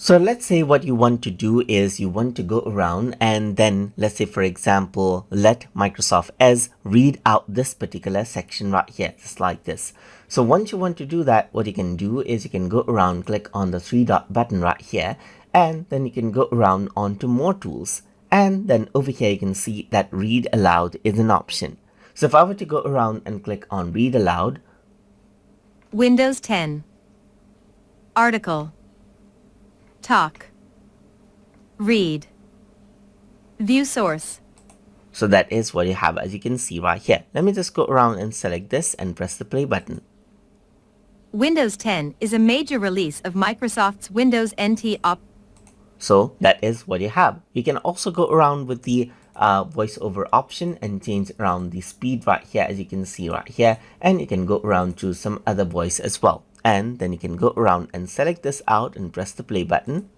So let's say what you want to do is you want to go around and then let's say, for example, let Microsoft Edge read out this particular section right here, just like this. So once you want to do that, what you can do is you can go around, click on the three dot button right here, and then you can go around onto more tools. And then over here, you can see that Read Aloud is an option. So if I were to go around and click on Read Aloud, Windows 10. Article. Talk. Read. View source. so that is what you have, as you can see right here. Let me just go around and select this and press the play button. Windows 10 is a major release of Microsoft's Windows NT op. So that is what you have. You can also go around with the voiceover option and change around the speed right here, as you can see right here, and you can go around to some other voice as well. And then you can go around and select this out and press the play button.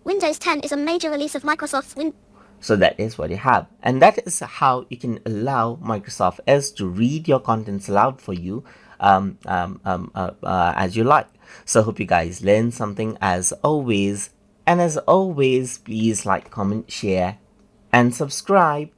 Windows 10 is a major release of Microsoft's Windows. So that is what you have. And that is how you can allow Microsoft Edge to read your contents aloud for you as you like. So I hope you guys learned something as always. And as always, please like, comment, share, and subscribe.